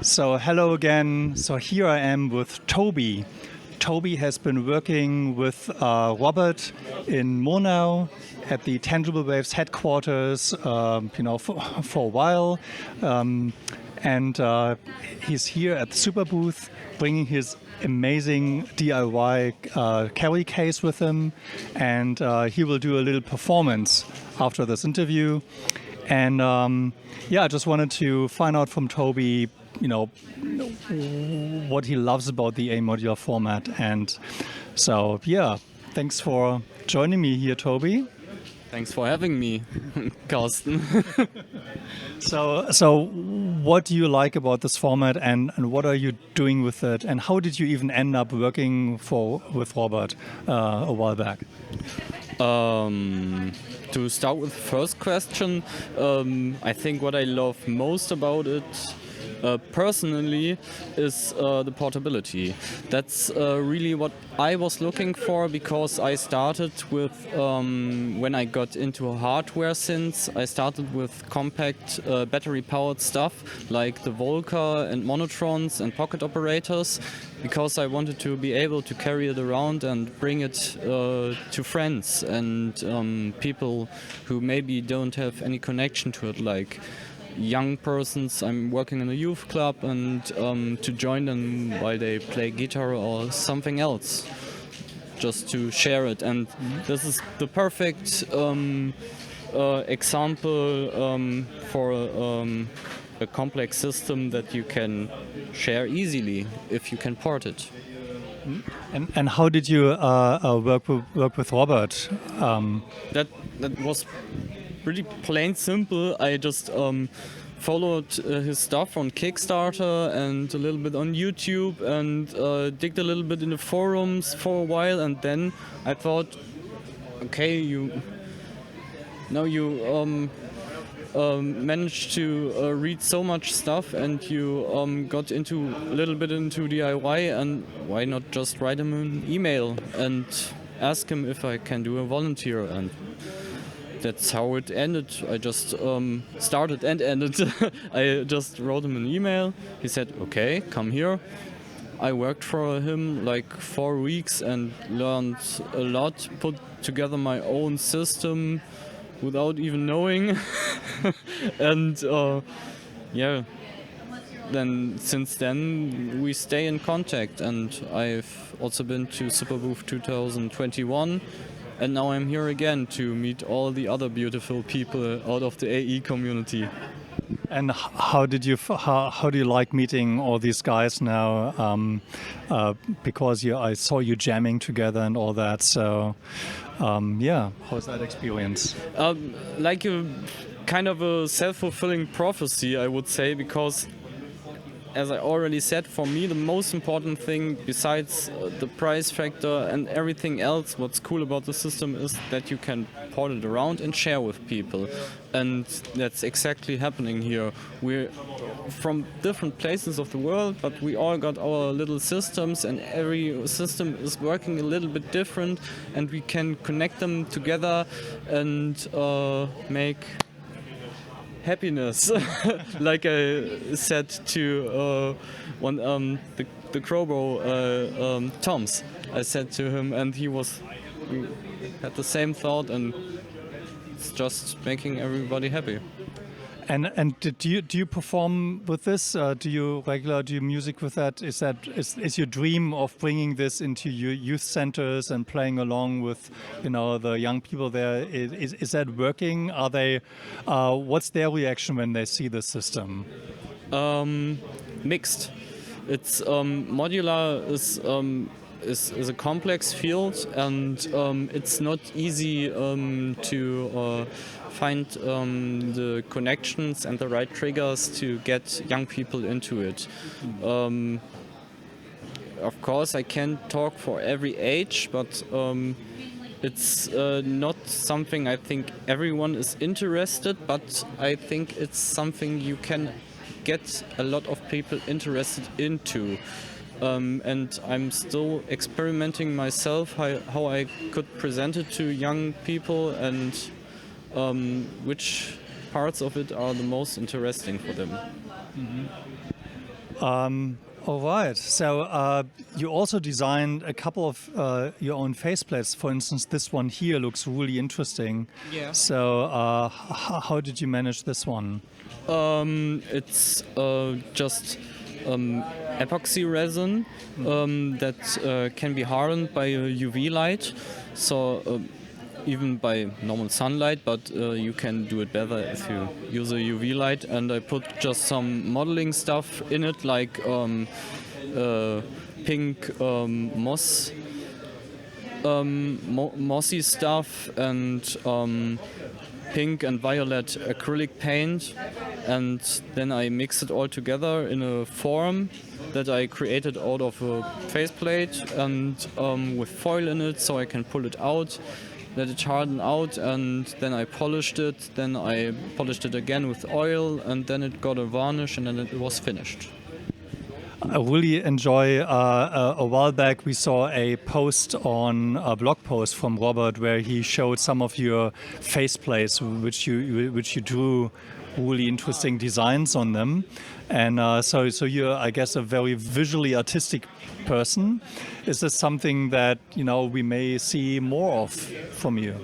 So hello again. So here I am with Toby. Toby has been working with Robert in Monau at the Tangible Waves headquarters, for a while, and he's here at the Superbooth, bringing his amazing DIY carry case with him, and he will do a little performance after this interview. And I just wanted to find out from Toby, what he loves about the AE Modular format. And so, thanks for joining me here, Toby. Thanks for having me, Carsten. So what do you like about this format, and what are you doing with it, and how did you even end up working with Robert a while back? To start with the first question, I think what I love most about it personally is the portability. That's really what I was looking for, because I started with, when I got into hardware synths, I started with compact battery-powered stuff like the Volca and Monotrons and pocket operators, because I wanted to be able to carry it around and bring it to friends and people who maybe don't have any connection to it, like young persons. I'm working in a youth club, and to join them while they play guitar or something else, just to share it. And this is the perfect example for a complex system that you can share easily if you can port it. And how did you work with Robert? That was pretty plain simple. I just followed his stuff on Kickstarter and a little bit on YouTube, and digged a little bit in the forums for a while, and then I thought, okay, you managed to read so much stuff, and you got into a little bit into DIY, and why not just write him an email and ask him if I can do a volunteer? And that's how it ended. I just started and ended. I just wrote him an email. He said, okay, come here. I worked for him like 4 weeks and learned a lot, put together my own system without even knowing. And then since then we stay in contact, and I've also been to Superbooth 2021. And now I'm here again to meet all the other beautiful people out of the AE community. And how do you like meeting all these guys now? Because I saw you jamming together and all that. So how's that experience? Like a kind of a self-fulfilling prophecy, I would say, because, as I already said, for me the most important thing, besides the price factor and everything else, what's cool about the system is that you can port it around and share with people. And that's exactly happening here. We're from different places of the world, but we all got our little systems, and every system is working a little bit different, and we can connect them together and make happiness. Like I said to the Crowbow Toms, I said to him, and he had the same thought, and it's just making everybody happy. And do you perform with this? Do you music with that? Is your dream of bringing this into your youth centers and playing along with the young people there? Is that working? Are they? What's their reaction when they see the system? Mixed. It's modular is a complex field, and it's not easy to find the connections and the right triggers to get young people into it. Of course, I can't talk for every age, but it's not something I think everyone is interested, but I think it's something you can get a lot of people interested into. And I'm still experimenting myself how I could present it to young people, and which parts of it are the most interesting for them. Mm-hmm. All right. So you also designed a couple of your own faceplates. For instance, this one here looks really interesting. Yeah. So how did you manage this one? It's just epoxy resin that can be hardened by UV light. So even by normal sunlight, but you can do it better if you use a UV light. And I put just some modeling stuff in it, like pink mossy stuff, and pink and violet acrylic paint, and then I mix it all together in a form that I created out of a faceplate and with foil in it, so I can pull it out, let it harden out, and then I polished it. Then I polished it again with oil, and then it got a varnish, and then it was finished. I really enjoy. A while back, we saw a post on a blog post from Robert where he showed some of your faceplates, which you drew really interesting designs on them. And so you're, I guess, a very visually artistic person. Is this something that we may see more of from you?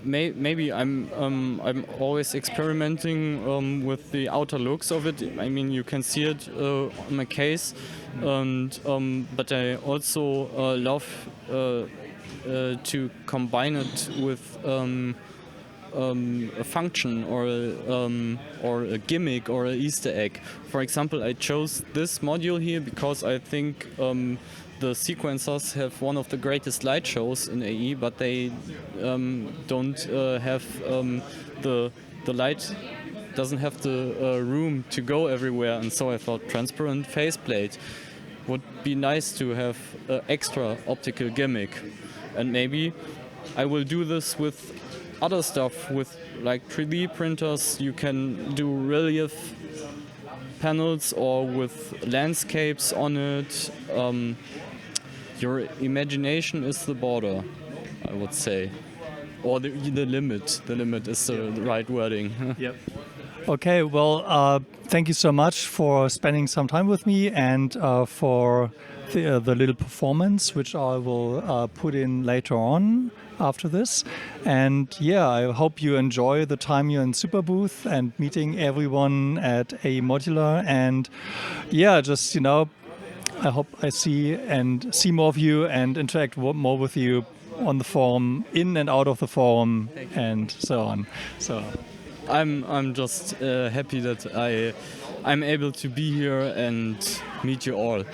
Maybe I'm always experimenting with the outer looks of it. I mean, you can see it on my case, and but I also love to combine it with a function or a gimmick or an Easter egg. For example, I chose this module here because I think the sequencers have one of the greatest light shows in AE, but they don't have the light doesn't have the room to go everywhere, and so I thought transparent faceplate would be nice to have an extra optical gimmick, and maybe I will do this with other stuff. With like 3D printers, you can do relief panels or with landscapes on it. Your imagination is the border, I would say, or the limit. The limit is the right wording. Yep. Okay, well, thank you so much for spending some time with me and for the little performance, which I will put in later on after this. And yeah, I hope you enjoy the time you're in Superbooth and meeting everyone at AE Modular. And yeah, just, I hope I see more of you and interact more with you on the forum, in and out of the forum, and so on. So I'm just happy that I'm able to be here and meet you all.